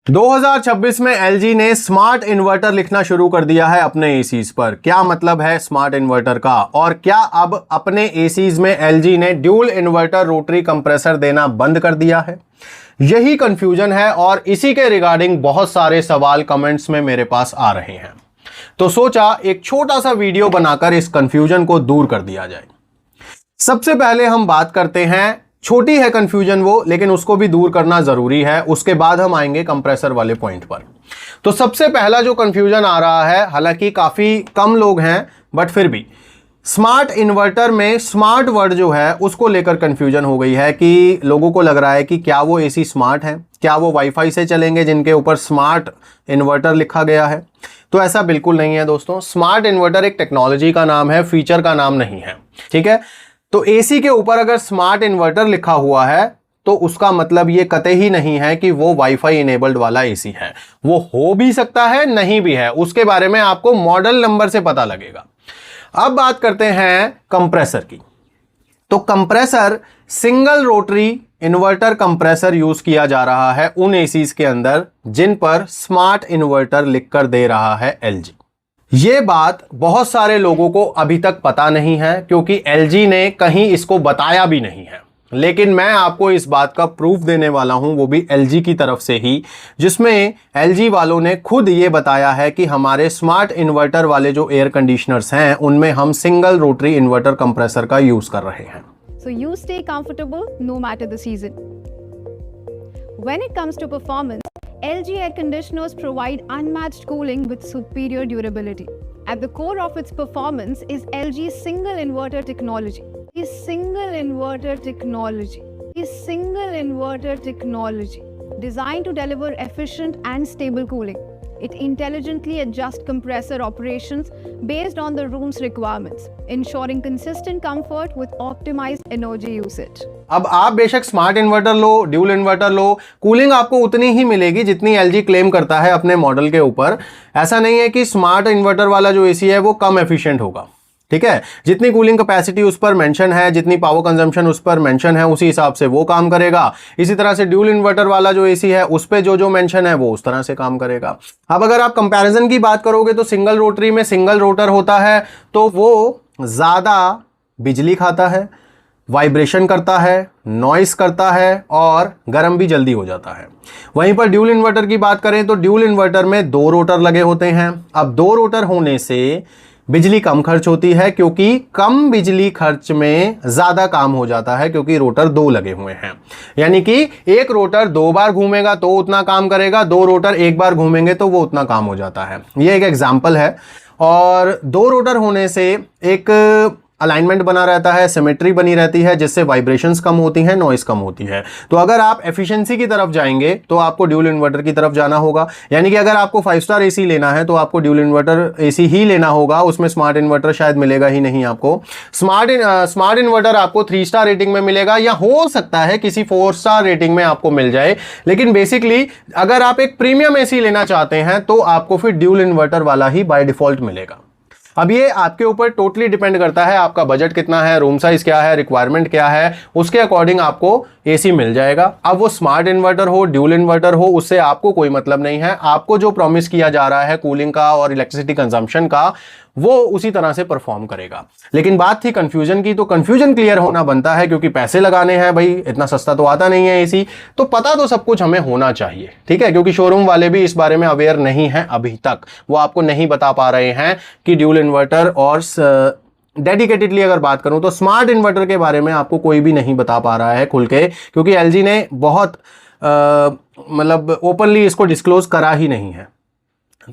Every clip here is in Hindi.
2026 में एलजी ने स्मार्ट इन्वर्टर लिखना शुरू कर दिया है अपने एसीज पर। क्या मतलब है स्मार्ट इन्वर्टर का, और क्या अब अपने एसीज में एलजी ने ड्यूल इन्वर्टर रोटरी कंप्रेसर देना बंद कर दिया है? यही कंफ्यूजन है और इसी के रिगार्डिंग बहुत सारे सवाल कमेंट्स में मेरे पास आ रहे हैं, तो सोचा एक छोटा सा वीडियो बनाकर इस कंफ्यूजन को दूर कर दिया जाए। सबसे पहले हम बात करते हैं, छोटी है कंफ्यूजन वो, लेकिन उसको भी दूर करना जरूरी है। उसके बाद हम आएंगे कंप्रेसर वाले पॉइंट पर। तो सबसे पहला जो कंफ्यूजन आ रहा है, हालांकि काफी कम लोग हैं बट फिर भी, स्मार्ट इन्वर्टर में स्मार्ट वर्ड जो है उसको लेकर कंफ्यूजन हो गई है कि लोगों को लग रहा है कि क्या वो एसी स्मार्ट है, क्या वो वाईफाई से चलेंगे जिनके ऊपर स्मार्ट इन्वर्टर लिखा गया है। तो ऐसा बिल्कुल नहीं है दोस्तों। स्मार्ट इन्वर्टर एक टेक्नोलॉजी का नाम है, फीचर का नाम नहीं है, ठीक है। तो एसी के ऊपर अगर स्मार्ट इन्वर्टर लिखा हुआ है तो उसका मतलब ये कतई ही नहीं है कि वो वाईफाई इनेबल्ड वाला एसी है। वो हो भी सकता है, नहीं भी है, उसके बारे में आपको मॉडल नंबर से पता लगेगा। अब बात करते हैं कंप्रेसर की। तो compressor single rotary inverter compressor use किया जा रहा है उन एसीज के अंदर जिन पर स्मार्ट इन्वर्टर लिखकर दे रहा है एलजी। ये बात बहुत सारे लोगों को अभी तक पता नहीं है क्योंकि एलजी ने कहीं इसको बताया भी नहीं है, लेकिन मैं आपको इस बात का प्रूफ देने वाला हूं, वो भी एलजी की तरफ से ही, जिसमें एलजी वालों ने खुद ये बताया है कि हमारे स्मार्ट इन्वर्टर वाले जो एयर कंडीशनर्स हैं उनमें हम सिंगल रोटरी इन्वर्टर कंप्रेसर का यूज कर रहे हैं। So you stay comfortable no matter the season. When it comes to performance, LG air conditioners provide unmatched cooling with superior durability. At the core of its performance is LG's single inverter technology. Designed to deliver efficient and stable cooling. It intelligently adjusts compressor operations based on the room's requirements, ensuring consistent comfort with optimized energy usage. अब आप बेशक स्मार्ट इन्वर्टर लो, ड्यूल इन्वर्टर लो, कूलिंग आपको उतनी ही मिलेगी जितनी एलजी क्लेम करता है अपने मॉडल के ऊपर। ऐसा नहीं है कि स्मार्ट इन्वर्टर वाला जो एसी है वो कम एफिशिएंट होगा, ठीक है। जितनी कूलिंग कैपेसिटी उस पर मेंशन है, जितनी पावर कंजम्पशन उस पर मेंशन है, उसी हिसाब से वो काम करेगा। इसी तरह से ड्यूल इन्वर्टर वाला जो एसी है उस पे जो मेंशन है वो उस तरह से काम करेगा। अब अगर आप कंपैरिजन की बात करोगे तो सिंगल रोटरी में सिंगल रोटर होता है तो वो ज्यादा बिजली खाता है, वाइब्रेशन करता है, नॉइस करता है और गर्म भी जल्दी हो जाता है। वहीं पर ड्यूल इन्वर्टर की बात करें तो ड्यूल इन्वर्टर में 2 रोटर लगे होते हैं। अब 2 रोटर होने से बिजली कम खर्च होती है, क्योंकि कम बिजली खर्च में ज्यादा काम हो जाता है क्योंकि रोटर 2 लगे हुए हैं। यानी कि एक रोटर 2 बार घूमेगा तो उतना काम करेगा, 2 रोटर एक बार घूमेंगे तो वो उतना काम हो जाता है। ये एक एग्जाम्पल है। और 2 रोटर होने से एक अलाइनमेंट बना रहता है, सिमेट्री बनी रहती है, जिससे वाइब्रेशंस कम होती हैं, नॉइस कम होती है। तो अगर आप एफिशिएंसी की तरफ जाएंगे तो आपको ड्यूल इन्वर्टर की तरफ जाना होगा। यानी कि अगर आपको 5 स्टार एसी लेना है तो आपको ड्यूल इन्वर्टर एसी ही लेना होगा, उसमें स्मार्ट इन्वर्टर शायद मिलेगा ही नहीं आपको। स्मार्ट इन्वर्टर आपको 3 स्टार रेटिंग में मिलेगा, या हो सकता है किसी 4 स्टार रेटिंग में आपको मिल जाए। लेकिन बेसिकली अगर आप एक प्रीमियम एसी लेना चाहते हैं तो आपको फिर ड्यूल इन्वर्टर वाला ही बाय डिफॉल्ट मिलेगा। अब ये आपके ऊपर टोटली डिपेंड करता है, आपका बजट कितना है, रूम साइज क्या है, रिक्वायरमेंट क्या है, उसके अकॉर्डिंग आपको एसी मिल जाएगा। अब वो स्मार्ट इन्वर्टर हो, ड्यूल इन्वर्टर हो, उससे आपको कोई मतलब नहीं है। आपको जो प्रॉमिस किया जा रहा है कूलिंग का और इलेक्ट्रिसिटी कंजम्पशन का, वो उसी तरह से परफॉर्म करेगा। लेकिन बात थी कंफ्यूजन की, तो कंफ्यूजन क्लियर होना बनता है क्योंकि पैसे लगाने हैं भाई, इतना सस्ता तो आता नहीं है एसी, तो पता तो सब कुछ हमें होना चाहिए, ठीक है। क्योंकि शोरूम वाले भी इस बारे में अवेयर नहीं है अभी तक, वो आपको नहीं बता पा रहे हैं कि ड्यूल इन्वर्टर और डेडिकेटेडली अगर बात करूं तो स्मार्ट इन्वर्टर के बारे में आपको कोई भी नहीं बता पा रहा है खुल के, क्योंकि एलजी ने बहुत मतलब ओपनली इसको डिस्क्लोज करा ही नहीं है।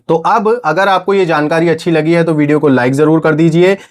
तो अब अगर आपको ये जानकारी अच्छी लगी है तो वीडियो को लाइक जरूर कर दीजिए।